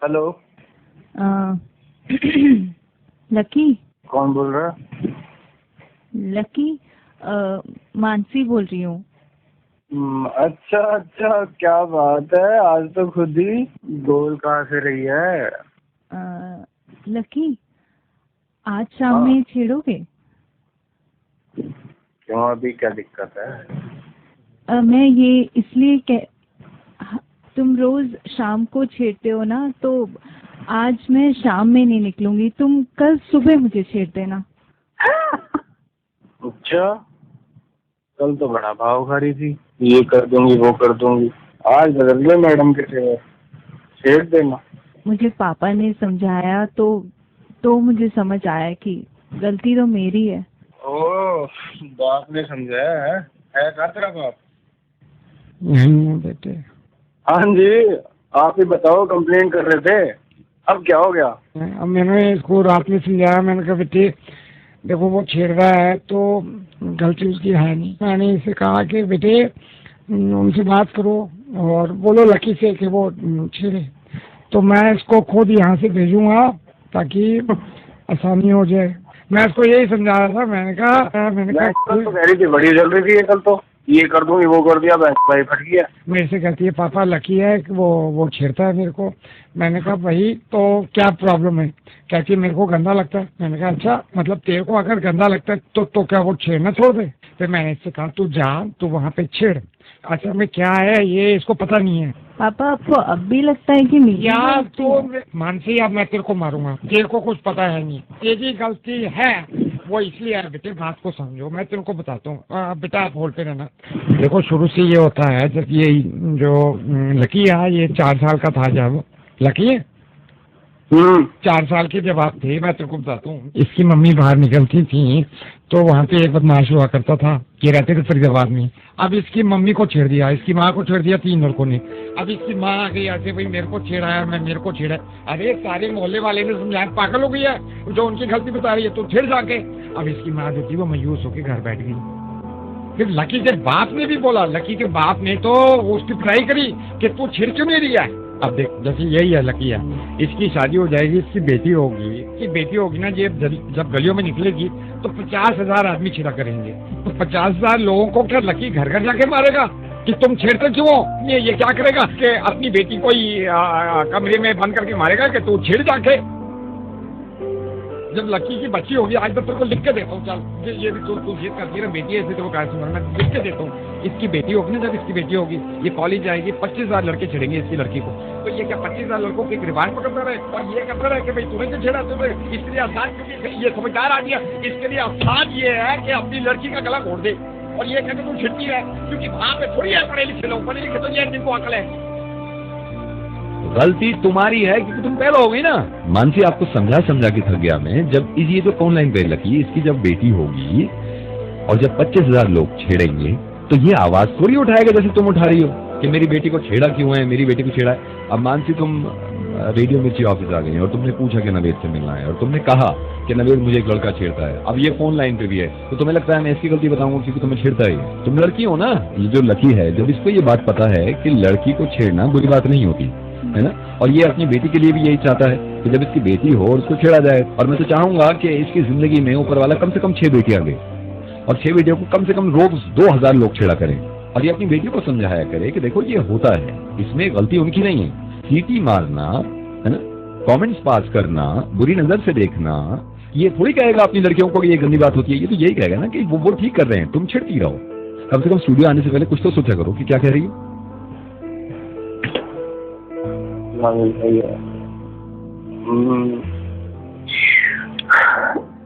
Hello. अ, lucky. कौन बोल रहा है? लकी, मानसी बोल रही हूँ। अच्छा अच्छा, क्या बात है, आज तो खुद ही गोल कहाँ से रही है? लकी, आज शाम हाँ, में छेड़ोगे? क्यों, अभी क्या दिक्कत है? मैं ये इसलिए तुम रोज शाम को छेड़ते हो ना, तो आज मैं शाम में नहीं निकलूंगी। तुम कल सुबह मुझे छेड़ देना। अच्छा, कल तो बड़ा भाव खा रही थी, ये कर दूंगी वो कर दूंगी, आज बदल गए मैडम के से छेड़ देना। मुझे पापा ने समझाया तो मुझे समझ आया कि गलती तो मेरी है। ओह, बाप ने समझाया है का तेरा बाप? नहीं है बेटे। हाँ जी, आप ही बताओ, कंप्लेन कर रहे थे, अब क्या हो गया? अब मैंने इसको रात में समझाया, मैंने कहा बेटे देखो वो छेड़ रहा है तो गलती उसकी है नहीं। मैंने इसे कहा कि बेटे उनसे बात करो और बोलो लकी से कि वो छेड़े। तो मैं इसको खुद यहाँ से भेजूंगा ताकि आसानी हो जाए। मैं इसको यही समझा रहा था। मैंने कहा तो कह रही थी, बड़ी जल रही थी ये कल, तो ये कर दूंगी वो कर दिया, भाई फट गया। मेरे से कहती है पापा लकी है कि वो छेड़ता है मेरे को। मैंने कहा भाई तो क्या प्रॉब्लम है? कहती है मेरे को गंदा लगता है। मैंने कहा अच्छा, मतलब तेरे को अगर गंदा लगता है तो क्या वो छेड़ना छोड़ दे? फिर मैंने इससे कहा तू जा, तू वहाँ पे छेड़। असल में क्या है ये इसको पता नहीं है। पापा, आपको अब भी लगता है कि मेरी यार गलती तो है? मानसी अब मैं तेरे को मारूंगा, तेरे को कुछ पता है नहीं। तेरी गलती है वो इसलिए है बेटे, बात को समझो, मैं तेरे को बताता हूँ। बेटा आप होल्ड पे रहना। देखो शुरू से ये होता है, जब ये जो लकी है ये 4 साल का था, जब लकी 4 साल के जब आप थे, मैं तेरे को बताता हूँ, इसकी मम्मी बाहर निकलती थी तो वहाँ पे एक बदमाश हुआ करता था, ये रहते थे फरीदाबाद में। अब इसकी मम्मी को छेड़ दिया, इसकी माँ को छेड़ दिया, 3 लड़कों ने। अब इसकी माँ आ गई ऐसे, भाई मेरे को छेड़ा है, मैं मेरे को छेड़ा। अरे सारे मोहल्ले वाले ने समझाया, पागल हो गई है जो उनकी गलती बता रही है, तो छेड़ जाके। अब इसकी माँ जो थी वो मायूस होकर घर बैठ गई। फिर लकी के बाप ने भी बोला, लकी के बाप ने तो उसकी पिटाई करी कि तू छेड़ क्यों नहीं रही है। अब देख जैसे यही है लकी है, इसकी शादी हो जाएगी, इसकी बेटी होगी, इसकी बेटी होगी ना, जब गलियों में निकलेगी तो 50,000 आदमी छेड़ा करेंगे। तो 50,000 लोगों को क्या लकी घर घर जाके मारेगा कि तुम छेड़ते क्यों हो? ये क्या करेगा कि अपनी बेटी को ही कमरे में बंद करके मारेगा कि तू छेड़ जाके। जब लकी की बच्ची होगी, आज तक तेरे को लिख के देता हूँ, चल ये भी तू जिद करती है ना बेटी ऐसे, तेरे को कैसे मैं लिख के देता हूँ। इसकी बेटी होगी ना, जब इसकी बेटी होगी, ये कॉलेज जाएगी, 25,000 लड़के छेड़ेंगे इसकी लड़की को। तो ये क्या 25,000 लड़कों की रिवाज पकड़ता रहे और ये करता रहे कि भाई तूने क्यों छेड़ा? तुम्हें इसके लिए आसान, क्योंकि ये समझदार आ गया, इसके लिए आसान ये है कि अपनी लड़की का गला घोट दे। और ये कहते तू छिड़ती है क्योंकि वहां पे थोड़ी है पढ़े लिखे लोग, पढ़े लिखे तो ये जिनको अकल है। गलती तुम्हारी है क्योंकि तुम पहले हो गई ना। मानसी आपको समझा समझा के थक गया मैं। जब ये जो फोन लाइन पे लगी, इसकी जब बेटी होगी और जब 25,000 लोग छेड़ेंगे तो ये आवाज थोड़ी उठाएगा जैसे तुम उठा रही हो कि मेरी बेटी को छेड़ा क्यों है, मेरी बेटी को छेड़ा है। अब मानसी तुम रेडियो मिर्ची ऑफिस आ गई और तुमने पूछा कि नवेद से मिलना है और तुमने कहा कि नवेद मुझे एक लड़का छेड़ता है। अब ये फोन लाइन पे भी है तो तुम्हें लगता है मैं इसकी गलती बताऊंगा क्योंकि तुम्हें छेड़ता है। तुम लड़की हो ना। ये जो लकी है, जब इसको ये बात पता है कि लड़की को छेड़ना बुरी बात नहीं होती है ना, और ये अपनी बेटी के लिए भी यही चाहता है कि जब इसकी बेटी हो और उसको छेड़ा जाए। और मैं तो चाहूंगा कि इसकी जिंदगी में ऊपर वाला कम से कम 6 बेटियां दे और 6 बेटियों को कम से कम रोज 2,000 लोग छेड़ा करें और ये अपनी बेटी को समझाया करे कि देखो ये होता है, इसमें गलती उनकी नहीं है। सीटी मारना है ना, कमेंट्स पास करना, बुरी नजर से देखना, ये थोड़ी कहेगा अपनी लड़कियों को कि ये गंदी बात होती है। ये तो यही कहेगा ना कि वो ठीक कर रहे हैं, तुम छिड़ती रहो। कम से कम स्टूडियो आने से पहले कुछ तो सोचा करो कि क्या कह रही हो।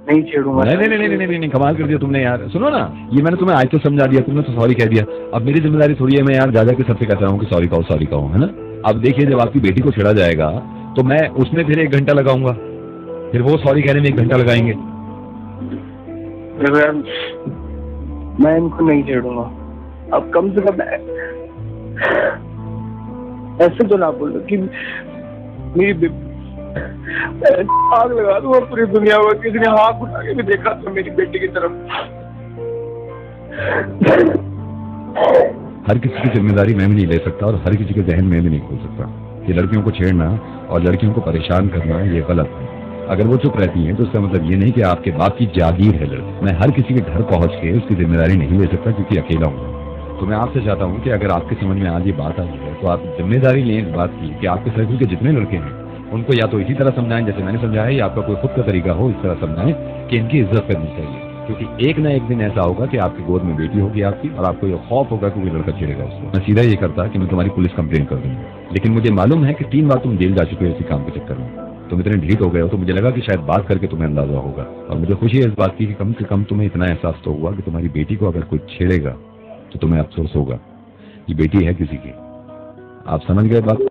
नहीं छेड़ूंगा। नहीं, कमाल कर दिया तुमने यार। सुनो ना, ये मैंने तुम्हें आज तो समझा दिया, तुमने तो सॉरी कह दिया। अब मेरी जिम्मेदारी थोड़ी है मैं यार जा के सबसे कहता हूँ कि सॉरी कहो, है ना। अब देखिए जब आपकी बेटी को छेड़ा जाएगा तो मैं उसमें फिर 1 घंटा लगाऊंगा, फिर वो सॉरी कहने में 1 घंटा लगाएंगे। मैं इनको नहीं छेड़ूंगा। अब कम से कम ऐसे तो ना बोलो कि मेरी आग लगा दूंगा पूरी दुनिया में। किसी ने हाथ उठा के भी देखा तो मेरी बेटी की तरफ। हर किसी की जिम्मेदारी मैं भी नहीं ले सकता और हर किसी के जहन में भी नहीं खोल सकता। कि लड़कियों को छेड़ना और लड़कियों को परेशान करना ये गलत है। अगर वो चुप रहती हैं तो उसका मतलब ये नहीं कि आपके बाप की जागीर है लड़की। मैं हर किसी के घर पहुंच के उसकी जिम्मेदारी नहीं ले सकता क्योंकि अकेला हूँ। तो मैं आपसे चाहता हूँ कि अगर आपके समझ में आज ये बात आई है तो आप जिम्मेदारी लें इस बात की कि आपके सर्कल के जितने लड़के हैं उनको या तो इसी तरह समझाएं जैसे मैंने समझाया, या आपका कोई खुद का तरीका हो इस तरह समझाएं कि इनकी इज्जत करनी चाहिए। क्योंकि एक ना एक दिन ऐसा होगा कि आपकी गोद में बेटी होगी आपकी, और आपको ये खौफ होगा कि कोई लड़का छेड़ेगा उसको। मैं सीधा ये करता कि मैं तुम्हारी पुलिस कंप्लेन कर दूंगा, लेकिन मुझे मालूम है कि 3 बार तुम जेल जा चुके हो इसी काम के चक्कर में। तुम इतने ढीठ हो गए हो तो मुझे लगा कि शायद बात करके तुम्हें अंदाजा होगा, और मुझे खुशी है इस बात की कि कम से कम तुम्हें इतना एहसास तो हुआ कि तुम्हारी बेटी को अगर कोई छेड़ेगा तो तुम्हें अफसोस होगा, ये बेटी है किसी की। आप समझ गए बात?